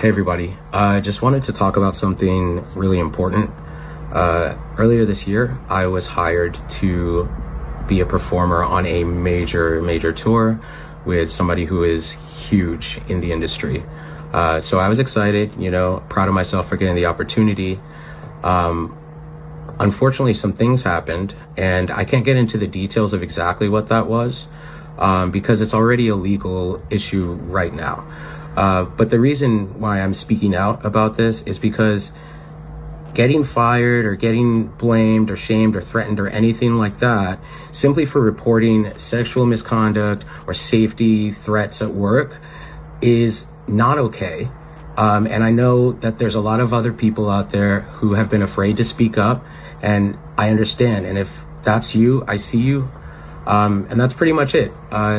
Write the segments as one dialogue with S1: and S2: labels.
S1: Hey everybody, I just wanted to talk about something really important. Earlier this year, I was hired to be a performer on a major tour with somebody who is huge in the industry. So I was excited, proud of myself for getting the opportunity. Unfortunately, some things happened, and I can't get into the details of exactly what that was, because it's already a legal issue right now. But the reason why I'm speaking out about this is because getting fired or getting blamed or shamed or threatened or anything like that simply for reporting sexual misconduct or safety threats at work is not okay. And I know that there's a lot of other people out there who have been afraid to speak up, and I understand. And if that's you, I see you. And that's pretty much it.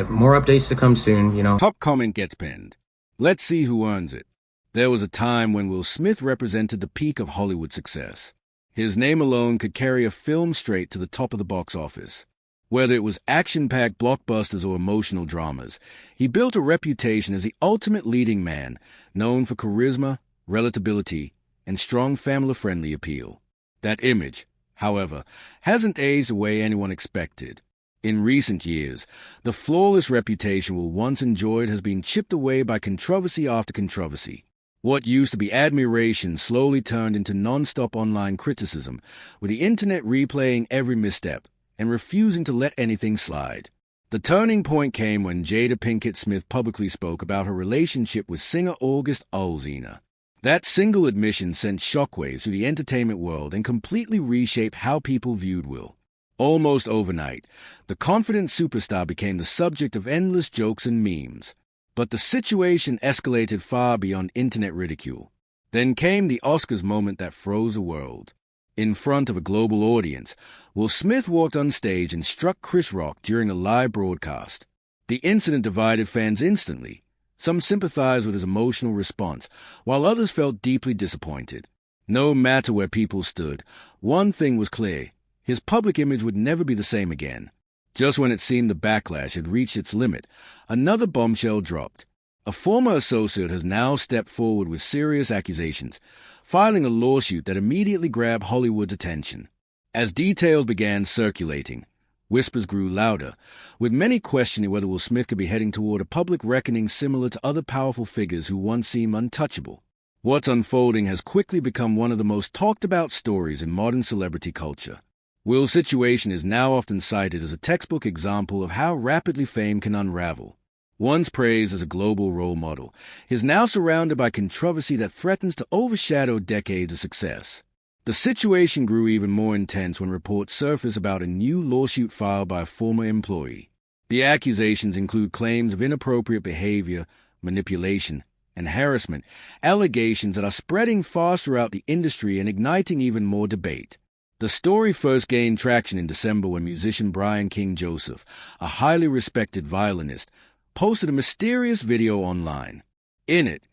S1: More updates to come soon,
S2: Top comment gets pinned. Let's see who earns it. There was a time when Will Smith represented the peak of Hollywood success. His name alone could carry a film straight to the top of the box office. Whether it was action-packed blockbusters or emotional dramas, he built a reputation as the ultimate leading man, known for charisma, relatability, and strong family-friendly appeal. That image, however, hasn't aged the way anyone expected. In recent years, the flawless reputation Will once enjoyed has been chipped away by controversy after controversy. What used to be admiration slowly turned into non-stop online criticism, with the internet replaying every misstep and refusing to let anything slide. The turning point came when Jada Pinkett Smith publicly spoke about her relationship with singer August Alsina. That single admission sent shockwaves through the entertainment world and completely reshaped how people viewed Will. Almost overnight, the confident superstar became the subject of endless jokes and memes. But the situation escalated far beyond internet ridicule. Then came the Oscars moment that froze the world. In front of a global audience, Will Smith walked on stage and struck Chris Rock during a live broadcast. The incident divided fans instantly. Some sympathized with his emotional response, while others felt deeply disappointed. No matter where people stood, one thing was clear. His public image would never be the same again. Just when it seemed the backlash had reached its limit, another bombshell dropped. A former associate has now stepped forward with serious accusations, filing a lawsuit that immediately grabbed Hollywood's attention. As details began circulating, whispers grew louder, with many questioning whether Will Smith could be heading toward a public reckoning similar to other powerful figures who once seemed untouchable. What's unfolding has quickly become one of the most talked-about stories in modern celebrity culture. Will's situation is now often cited as a textbook example of how rapidly fame can unravel. Once praised as a global role model, he is now surrounded by controversy that threatens to overshadow decades of success. The situation grew even more intense when reports surfaced about a new lawsuit filed by a former employee. The accusations include claims of inappropriate behavior, manipulation, and harassment, allegations that are spreading fast throughout the industry and igniting even more debate. The story first gained traction in December when musician Brian King Joseph, a highly respected violinist, posted a mysterious video online. In it,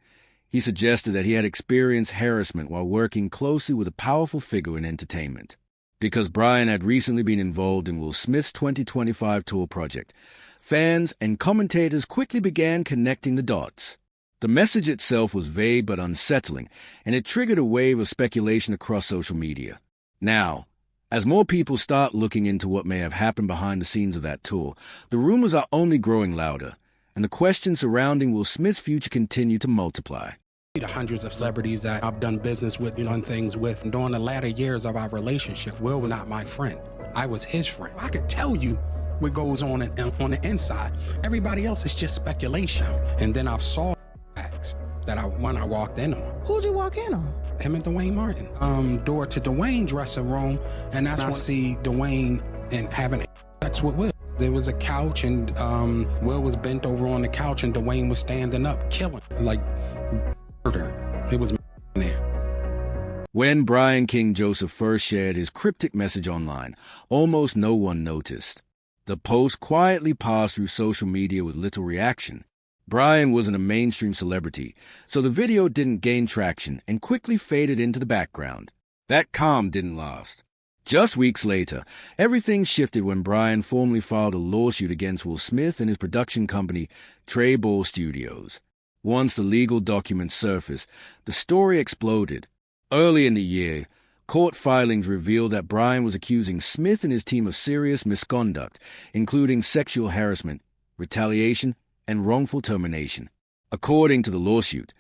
S2: he suggested that he had experienced harassment while working closely with a powerful figure in entertainment. Because Brian had recently been involved in Will Smith's 2025 tour project, fans and commentators quickly began connecting the dots. The message itself was vague but unsettling, and it triggered a wave of speculation across social media. Now, as more people start looking into what may have happened behind the scenes of that tour, the rumors are only growing louder, and the questions surrounding Will Smith's future continue to multiply.
S3: The hundreds of celebrities that I've done business with, done things with. During the latter years of our relationship, Will was not my friend. I was his friend. I could tell you what goes on the inside. Everybody else is just speculation. And then I saw acts when I walked in on.
S4: Who'd you walk in on?
S3: Him and Dwayne Martin. Door to Dwayne dressing room, and that's when I see Dwayne and having sex with Will. There was a couch, and Will was bent over on the couch, and Dwayne was standing up, killing, like murder. It was there.
S2: When Brian King Joseph first shared his cryptic message online, almost no one noticed. The post quietly passed through social media with little reaction. Brian wasn't a mainstream celebrity, so the video didn't gain traction and quickly faded into the background. That calm didn't last. Just weeks later, everything shifted when Brian formally filed a lawsuit against Will Smith and his production company, Trey Ball Studios. Once the legal documents surfaced, the story exploded. Early in the year, court filings revealed that Bryan was accusing Smith and his team of serious misconduct, including sexual harassment, retaliation, and wrongful termination. According to the lawsuit,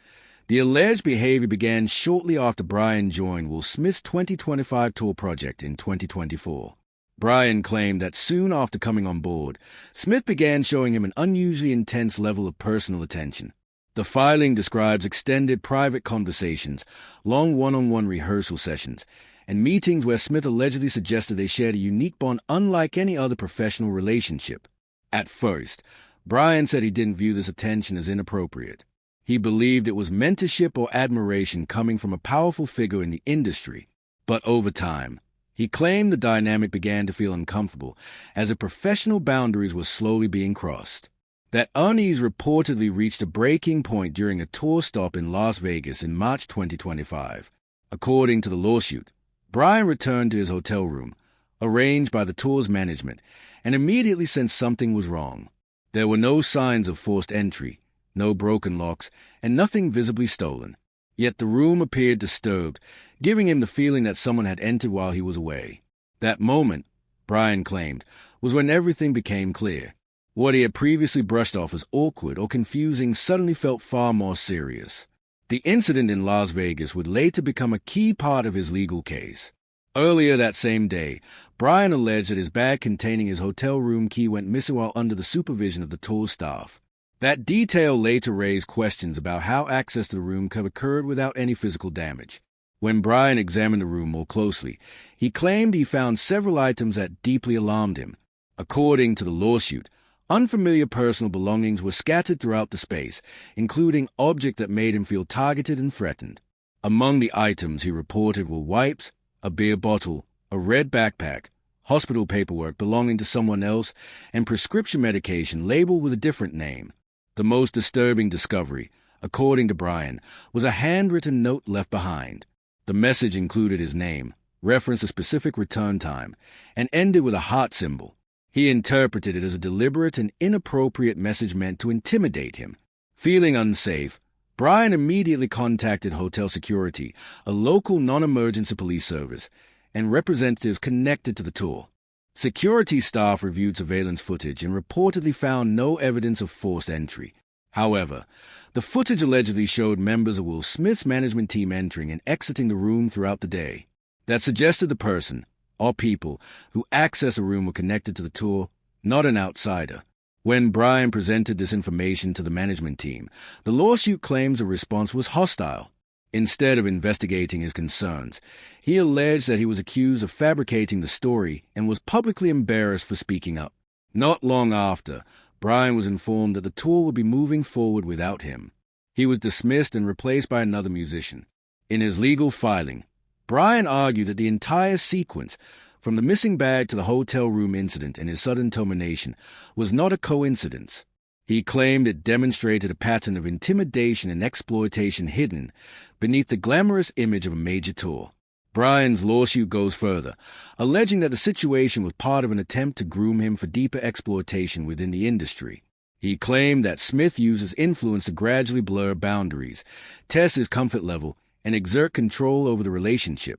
S2: the alleged behavior began shortly after Bryan joined Will Smith's 2025 tour project in 2024. Bryan claimed that soon after coming on board, Smith began showing him an unusually intense level of personal attention. The filing describes extended private conversations, long one-on-one rehearsal sessions, and meetings where Smith allegedly suggested they shared a unique bond unlike any other professional relationship. At first, Bryan said he didn't view this attention as inappropriate. He believed it was mentorship or admiration coming from a powerful figure in the industry. But over time, he claimed the dynamic began to feel uncomfortable as the professional boundaries were slowly being crossed. That unease reportedly reached a breaking point during a tour stop in Las Vegas in March 2025. According to the lawsuit, Bryan returned to his hotel room, arranged by the tour's management, and immediately sensed something was wrong. There were no signs of forced entry, no broken locks, and nothing visibly stolen. Yet the room appeared disturbed, giving him the feeling that someone had entered while he was away. That moment, Bryan claimed, was when everything became clear. What he had previously brushed off as awkward or confusing suddenly felt far more serious. The incident in Las Vegas would later become a key part of his legal case. Earlier that same day, Bryan alleged that his bag containing his hotel room key went missing while under the supervision of the tour staff. That detail later raised questions about how access to the room could have occurred without any physical damage. When Bryan examined the room more closely, he claimed he found several items that deeply alarmed him. According to the lawsuit, unfamiliar personal belongings were scattered throughout the space, including objects that made him feel targeted and threatened. Among the items he reported were wipes, a beer bottle, a red backpack, hospital paperwork belonging to someone else, and prescription medication labeled with a different name. The most disturbing discovery, according to Bryan, was a handwritten note left behind. The message included his name, referenced a specific return time, and ended with a heart symbol. He interpreted it as a deliberate and inappropriate message meant to intimidate him. Feeling unsafe, Bryan immediately contacted hotel security, a local non-emergency police service, and representatives connected to the tour. Security staff reviewed surveillance footage and reportedly found no evidence of forced entry. However, the footage allegedly showed members of Will Smith's management team entering and exiting the room throughout the day. That suggested the person, or people, who accessed the room were connected to the tour, not an outsider. When Bryan presented this information to the management team, the lawsuit claims the response was hostile. Instead of investigating his concerns, he alleged that he was accused of fabricating the story and was publicly embarrassed for speaking up. Not long after, Bryan was informed that the tour would be moving forward without him. He was dismissed and replaced by another musician. In his legal filing, Bryan argued that the entire sequence, from the missing bag to the hotel room incident and his sudden termination, was not a coincidence. He claimed it demonstrated a pattern of intimidation and exploitation hidden beneath the glamorous image of a major tour. Bryan's lawsuit goes further, alleging that the situation was part of an attempt to groom him for deeper exploitation within the industry. He claimed that Smith used his influence to gradually blur boundaries, test his comfort level, and exert control over the relationship.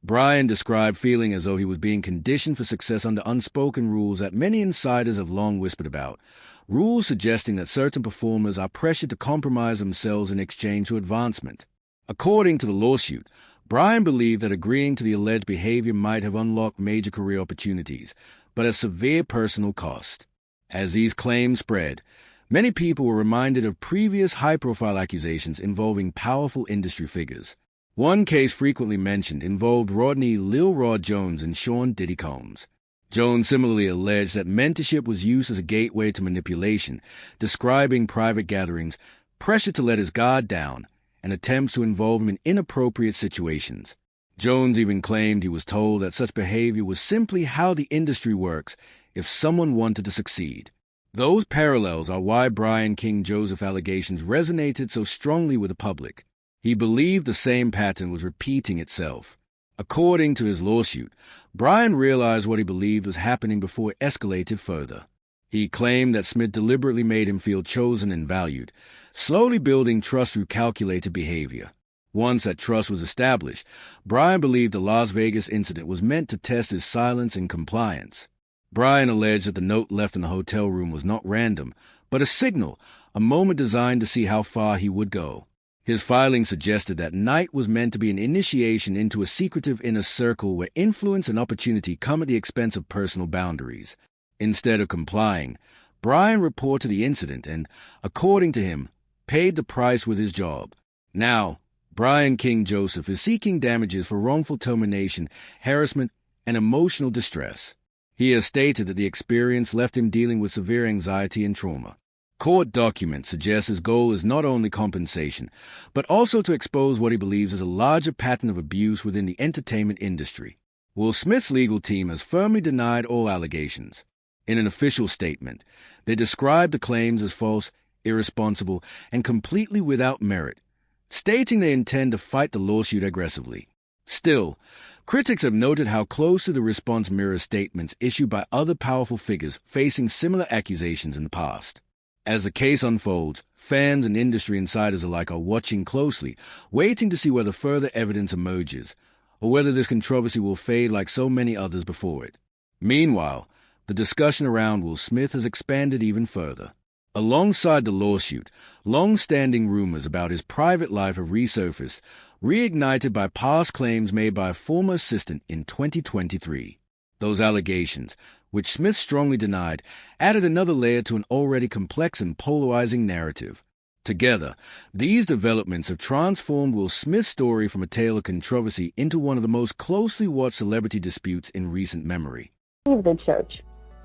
S2: Bryan described feeling as though he was being conditioned for success under unspoken rules that many insiders have long whispered about, rules suggesting that certain performers are pressured to compromise themselves in exchange for advancement. According to the lawsuit, Bryan believed that agreeing to the alleged behavior might have unlocked major career opportunities, but at severe personal cost. As these claims spread, many people were reminded of previous high-profile accusations involving powerful industry figures. One case frequently mentioned involved Rodney Lil Rod Jones and Sean Diddy Combs. Jones similarly alleged that mentorship was used as a gateway to manipulation, describing private gatherings, pressure to let his guard down, and attempts to involve him in inappropriate situations. Jones even claimed he was told that such behavior was simply how the industry works if someone wanted to succeed. Those parallels are why Brian King Joseph allegations resonated so strongly with the public. He believed the same pattern was repeating itself. According to his lawsuit, Bryan realized what he believed was happening before it escalated further. He claimed that Smith deliberately made him feel chosen and valued, slowly building trust through calculated behavior. Once that trust was established, Brian believed the Las Vegas incident was meant to test his silence and compliance. Brian alleged that the note left in the hotel room was not random, but a signal, a moment designed to see how far he would go. His filing suggested that night was meant to be an initiation into a secretive inner circle where influence and opportunity come at the expense of personal boundaries. Instead of complying, Brian reported the incident and, according to him, paid the price with his job. Now, Brian King Joseph is seeking damages for wrongful termination, harassment, and emotional distress. He has stated that the experience left him dealing with severe anxiety and trauma. Court documents suggest his goal is not only compensation, but also to expose what he believes is a larger pattern of abuse within the entertainment industry. Will Smith's legal team has firmly denied all allegations. In an official statement, they described the claims as false, irresponsible, and completely without merit, stating they intend to fight the lawsuit aggressively. Still, critics have noted how closely the response mirrors statements issued by other powerful figures facing similar accusations in the past. As the case unfolds, fans and industry insiders alike are watching closely, waiting to see whether further evidence emerges, or whether this controversy will fade like so many others before it. Meanwhile, the discussion around Will Smith has expanded even further. Alongside the lawsuit, long-standing rumors about his private life have resurfaced, reignited by past claims made by a former assistant in 2023. Those allegations, which Smith strongly denied, added another layer to an already complex and polarizing narrative. Together, these developments have transformed Will Smith's story from a tale of controversy into one of the most closely watched celebrity disputes in recent memory.
S4: Leave the church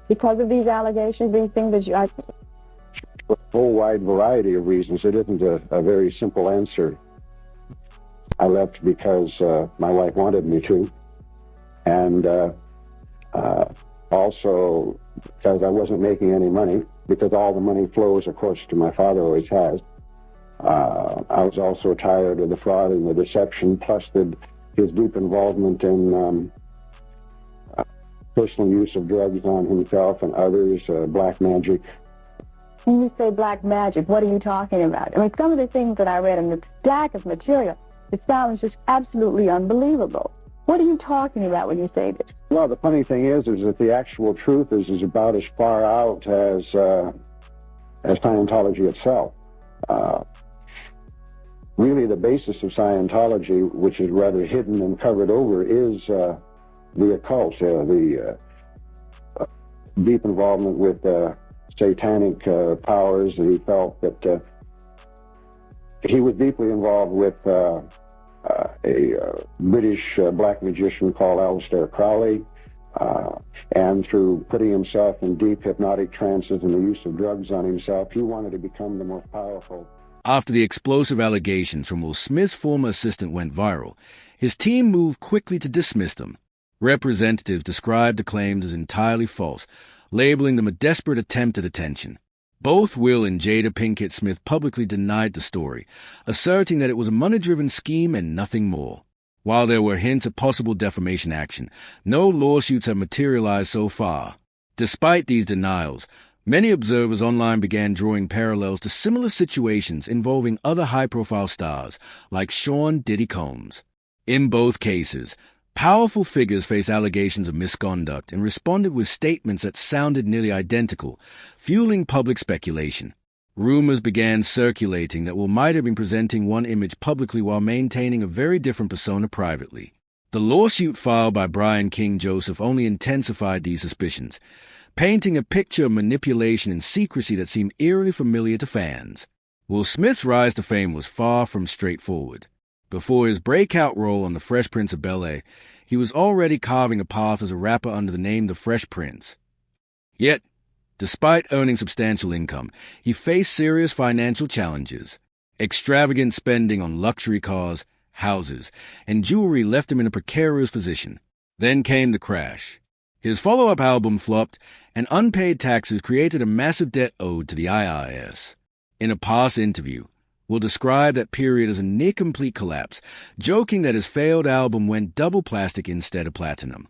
S4: because of these allegations, these things that you...
S5: For a whole wide variety of reasons. It isn't a very simple answer. I left because my wife wanted me to, and also because I wasn't making any money, because all the money flows, of course, to my father, always has. I was also tired of the fraud and the deception, plus his deep involvement in personal use of drugs on himself and others, black magic.
S4: When you say black magic, what are you talking about? I mean, some of the things that I read in the stack of material, it sounds just absolutely unbelievable. What are you talking about when you say this?
S5: Well, the funny thing is that the actual truth is about as far out as Scientology itself. Really, the basis of Scientology, which is rather hidden and covered over, is the occult, the deep involvement with satanic powers. And he felt that he was deeply involved with a British black magician called Aleister Crowley, and through putting himself in deep hypnotic trances and the use of drugs on himself, he wanted to become the most powerful.
S2: After the explosive allegations from Will Smith's former assistant went viral, his team moved quickly to dismiss them. Representatives described the claims as entirely false, labeling them a desperate attempt at attention. Both Will and Jada Pinkett Smith publicly denied the story, asserting that it was a money-driven scheme and nothing more. While there were hints of possible defamation action, no lawsuits have materialized so far. Despite these denials, many observers online began drawing parallels to similar situations involving other high-profile stars, like Sean Diddy Combs. In both cases, powerful figures faced allegations of misconduct and responded with statements that sounded nearly identical, fueling public speculation. Rumors began circulating that Will might have been presenting one image publicly while maintaining a very different persona privately. The lawsuit filed by Brian King Joseph only intensified these suspicions, painting a picture of manipulation and secrecy that seemed eerily familiar to fans. Will Smith's rise to fame was far from straightforward. Before his breakout role on The Fresh Prince of Bel-Air, he was already carving a path as a rapper under the name The Fresh Prince. Yet, despite earning substantial income, he faced serious financial challenges. Extravagant spending on luxury cars, houses, and jewelry left him in a precarious position. Then came the crash. His follow-up album flopped, and unpaid taxes created a massive debt owed to the IRS. In a past interview, Will describe that period as a near-complete collapse, joking that his failed album went double plastic instead of platinum.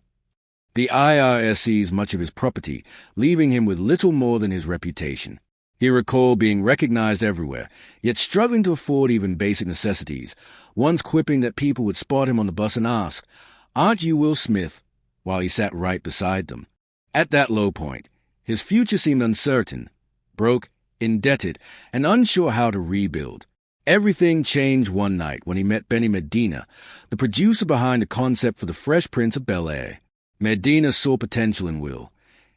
S2: The IRS seized much of his property, leaving him with little more than his reputation. He recalled being recognized everywhere, yet struggling to afford even basic necessities, once quipping that people would spot him on the bus and ask, "Aren't you Will Smith?" while he sat right beside them. At that low point, his future seemed uncertain, broke, indebted, and unsure how to rebuild. Everything changed one night when he met Benny Medina, the producer behind the concept for The Fresh Prince of Bel-Air. Medina saw potential in Will,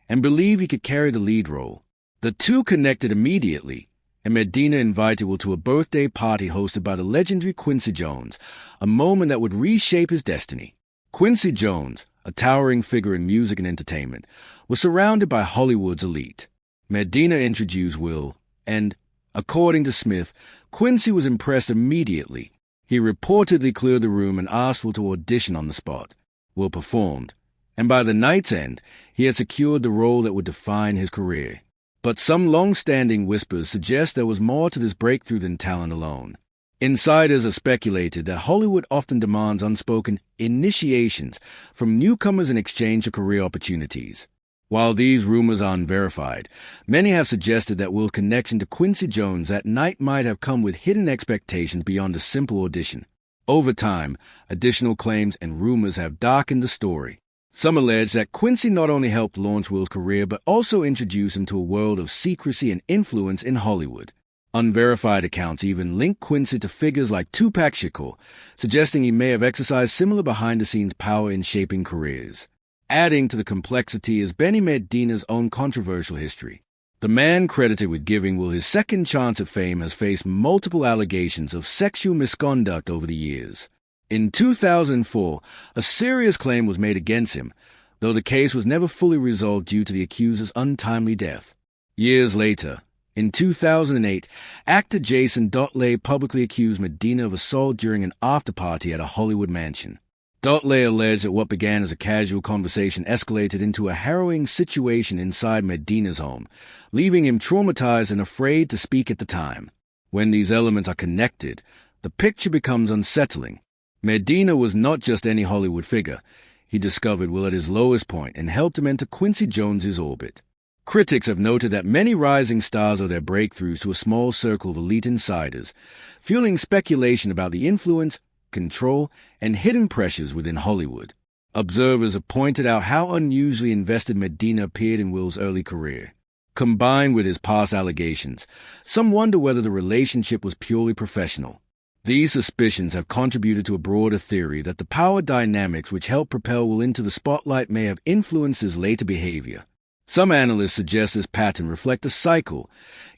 S2: and believed he could carry the lead role. The two connected immediately, and Medina invited Will to a birthday party hosted by the legendary Quincy Jones, a moment that would reshape his destiny. Quincy Jones, a towering figure in music and entertainment, was surrounded by Hollywood's elite. Medina introduced Will, and, according to Smith, Quincy was impressed immediately. He reportedly cleared the room and asked Will to audition on the spot. Will performed, and by the night's end, he had secured the role that would define his career. But some long-standing whispers suggest there was more to this breakthrough than talent alone. Insiders have speculated that Hollywood often demands unspoken initiations from newcomers in exchange for career opportunities. While these rumors are unverified, many have suggested that Will's connection to Quincy Jones that night might have come with hidden expectations beyond a simple audition. Over time, additional claims and rumors have darkened the story. Some allege that Quincy not only helped launch Will's career but also introduced him to a world of secrecy and influence in Hollywood. Unverified accounts even link Quincy to figures like Tupac Shakur, suggesting he may have exercised similar behind-the-scenes power in shaping careers. Adding to the complexity is Benny Medina's own controversial history. The man credited with giving Will his second chance at fame has faced multiple allegations of sexual misconduct over the years. In 2004, a serious claim was made against him, though the case was never fully resolved due to the accuser's untimely death. Years later, in 2008, actor Jason Dotley publicly accused Medina of assault during an after-party at a Hollywood mansion. Dotley alleged that what began as a casual conversation escalated into a harrowing situation inside Medina's home, leaving him traumatized and afraid to speak at the time. When these elements are connected, the picture becomes unsettling. Medina was not just any Hollywood figure. He discovered Will at his lowest point and helped him enter Quincy Jones's orbit. Critics have noted that many rising stars owe their breakthroughs to a small circle of elite insiders, fueling speculation about the influence, control, and hidden pressures within Hollywood. Observers have pointed out how unusually invested Medina appeared in Will's early career. Combined with his past allegations, some wonder whether the relationship was purely professional. These suspicions have contributed to a broader theory that the power dynamics which helped propel Will into the spotlight may have influenced his later behavior. Some analysts suggest this pattern reflects a cycle.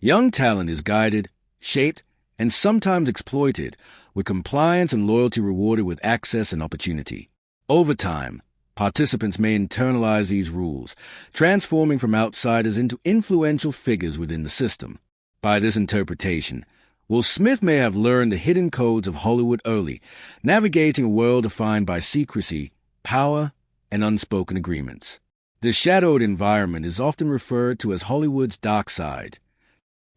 S2: Young talent is guided, shaped, and sometimes exploited, with compliance and loyalty rewarded with access and opportunity. Over time, participants may internalize these rules, transforming from outsiders into influential figures within the system. By this interpretation, Will Smith may have learned the hidden codes of Hollywood early, navigating a world defined by secrecy, power, and unspoken agreements. This shadowed environment is often referred to as Hollywood's dark side.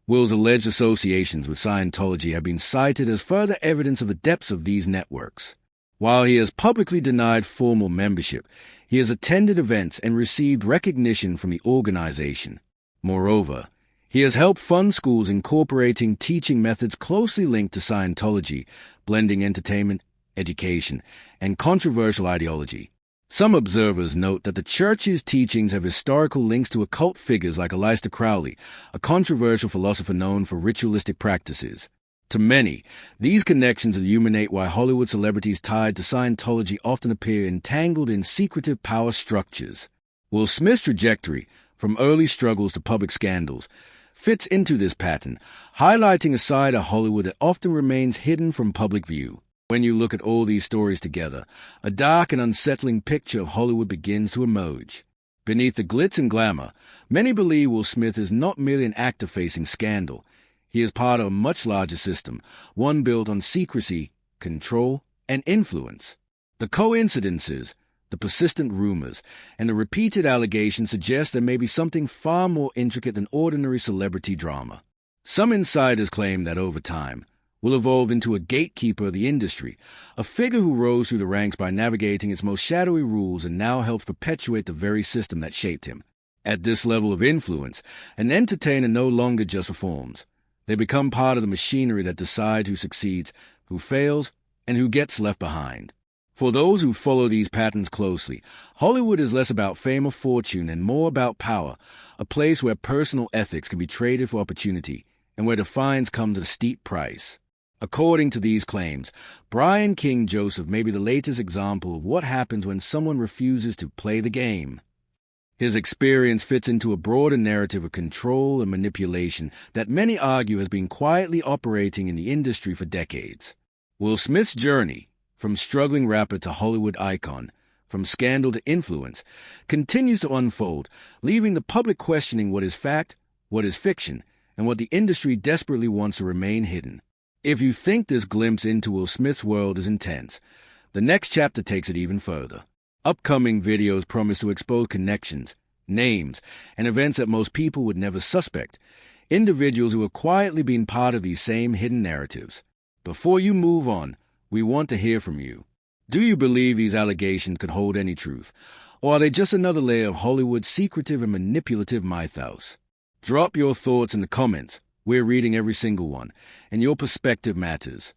S2: Will's alleged associations with Scientology have been cited as further evidence of the depths of these networks. While he has publicly denied formal membership, he has attended events and received recognition from the organization. Moreover, he has helped fund schools incorporating teaching methods closely linked to Scientology, blending entertainment, education, and controversial ideology. Some observers note that the church's teachings have historical links to occult figures like Aleister Crowley, a controversial philosopher known for ritualistic practices. To many, these connections illuminate why Hollywood celebrities tied to Scientology often appear entangled in secretive power structures. Will Smith's trajectory, from early struggles to public scandals, fits into this pattern, highlighting a side of Hollywood that often remains hidden from public view. When you look at all these stories together, a dark and unsettling picture of Hollywood begins to emerge. Beneath the glitz and glamour, many believe Will Smith is not merely an actor facing scandal. He is part of a much larger system, one built on secrecy, control, and influence. The coincidences, the persistent rumors, and the repeated allegations suggest there may be something far more intricate than ordinary celebrity drama. Some insiders claim that over time, Will evolve into a gatekeeper of the industry, a figure who rose through the ranks by navigating its most shadowy rules and now helps perpetuate the very system that shaped him. At this level of influence, an entertainer no longer just performs. They become part of the machinery that decides who succeeds, who fails, and who gets left behind. For those who follow these patterns closely, Hollywood is less about fame or fortune and more about power, a place where personal ethics can be traded for opportunity, and where defiance comes at a steep price. According to these claims, Brian King Joseph may be the latest example of what happens when someone refuses to play the game. His experience fits into a broader narrative of control and manipulation that many argue has been quietly operating in the industry for decades. Will Smith's journey, from struggling rapper to Hollywood icon, from scandal to influence, continues to unfold, leaving the public questioning what is fact, what is fiction, and what the industry desperately wants to remain hidden. If you think this glimpse into Will Smith's world is intense, the next chapter takes it even further. Upcoming videos promise to expose connections, names, and events that most people would never suspect, individuals who have quietly been part of these same hidden narratives. Before you move on, we want to hear from you. Do you believe these allegations could hold any truth, or are they just another layer of Hollywood's secretive and manipulative mythos? Drop your thoughts in the comments. We're reading every single one, and your perspective matters.